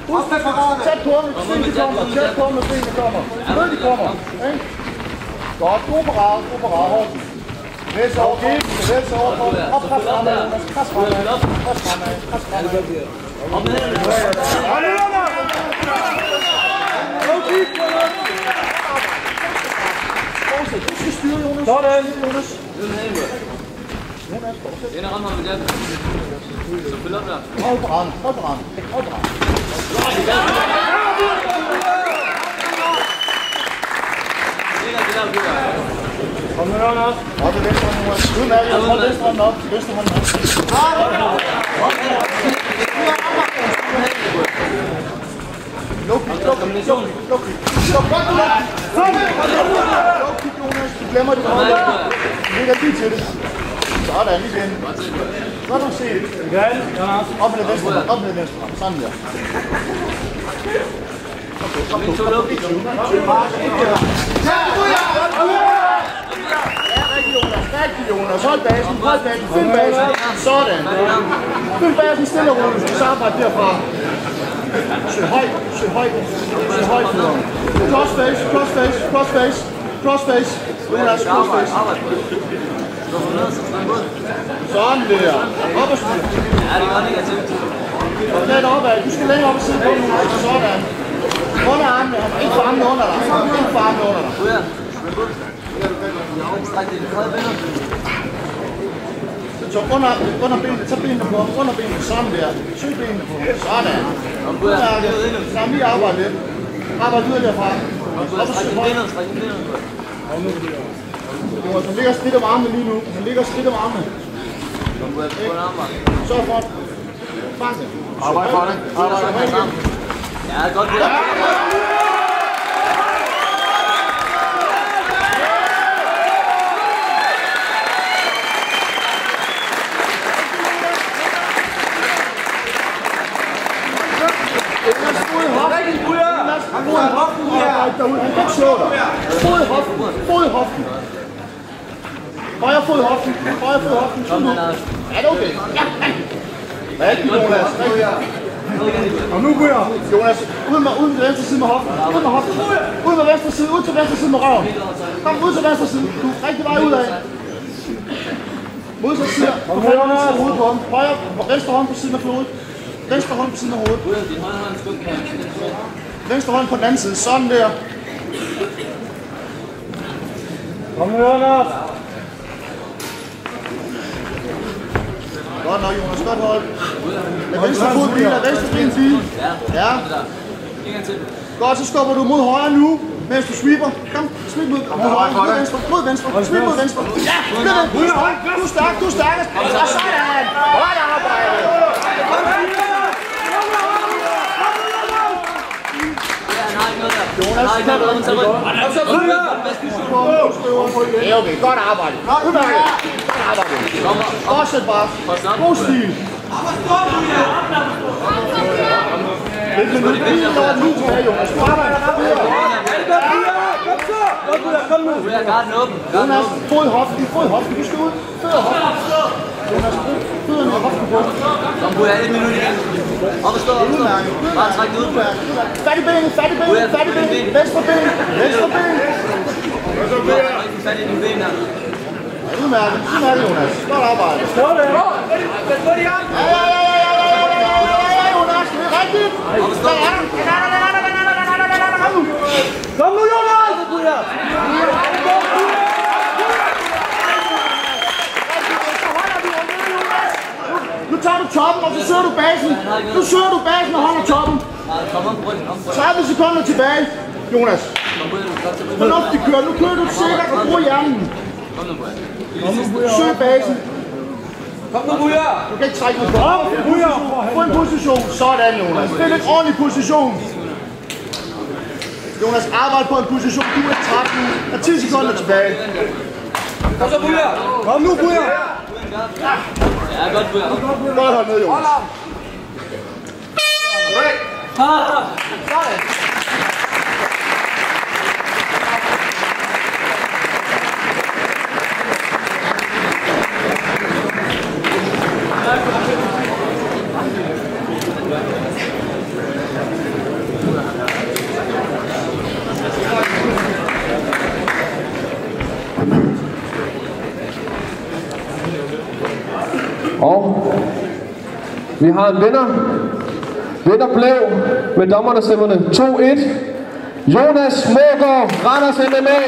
Husk tæt på med benene kommer. Tæt på med benene kommer. Ved de kommer. Godt, god parade, Horsen. Læs over, læs over. Op, pres fremad, Jonas. Pres fremad. Kom med. Du skal styre, Jonas. Sådan, Jonas. Ind og ramme ham med den. Så følg op der. Hold på randen. Kom med, Jonas. Hold det venstre hånd, Jonas. Hold venstre hånd op. Venstre hånd op. Luk, Jonas. Du glemmer det. Lægger lige til det. Sådan, igen. Godt at se. Op med det venstre. Sådan der. Rigtig, Jonas. Hold basen. Find basen. Sådan. Find basen stille og roligt. Du skal arbejde derfra. Søg højt. Crossface. Jonas, crossface. Sådan der. Op og styr. Ja, det gør negativt. Lidt opad. Du skal længere op og sidde på nu. Sådan. Under armene. Ikke for armene under dig. Så under benene. Tag benene på. Under benene. Sådan der. Søg benene på. Sådan. Lad mig arbejde lidt. Arbejde yderligere fra. Op og styr højt. Han ligger skridt om armene lige nu. Sørg for det. Fang det. Arbejde for det. Ja, godt det. Fod i hoften. Højre fod i hoften. Er det okay? Ja. Rigtig, Jonas. Og nu bøjer. Jonas, ud med venstre side med hoften. Ud med venstre side. Ud til venstre side med røven. Kom ud til venstre side. Du er rigtig vej ud af. Modsat side. Du kan have hovedet på ham. Højre og venstre hånd på siden af hovedet. Venstre hånd på siden af hovedet. Venstre hånd på den anden side. Sådan der. Kom med, Jonas. Godt nok, Jonas. Godt hold. Lad venstre fod blive. Lad venstre ben blive. Ja. Godt, så skubber du mod højre nu, mens du sweeper. Kom, smid mod højre. Mod venstre. Smid mod venstre. Ja, du er stærk. Og sådan. Godt arbejde. Jonas, det er okay. Godt arbejde. Fortsæt bare. God stil. Det er nu tilbage, Jonas. Kom nu. Jonas, fod i hoften. Du skal ud. Fødder hoften. Jonas, fødderne i hoften på. Kom, Buja, 1 minut igen. Op og stå. Bare træk det ud. Fat i benet. Venstre ben. Fat i dine ben her. Udmærket, Jonas. Godt arbejde. Stå det. Ja, Jonas. Det er rigtigt. Kom nu, Jonas. Nu tager du toppen, og så søger du basen. Og holder toppen. 30 sekunder tilbage, Jonas. Fornuftigt kører. Nu kører du sikkert og bruger hjernen. Søg basen. Kom nu, Buja. Du kan ikke trække mig på. Få en position. Sådan, Jonas. Find en ordentlig position. Jonas, arbejde på en position. Du er 13 og 10 sekunder tilbage. Kom så, Buja. Kom nu, Buja. Ja, godt, Buja. Godt hold ned, Jonas. Sådan. Og vi har en vinder. Vinder blev med dommerstemmerne 2-1. Jonas Mågaard, Randers MMA.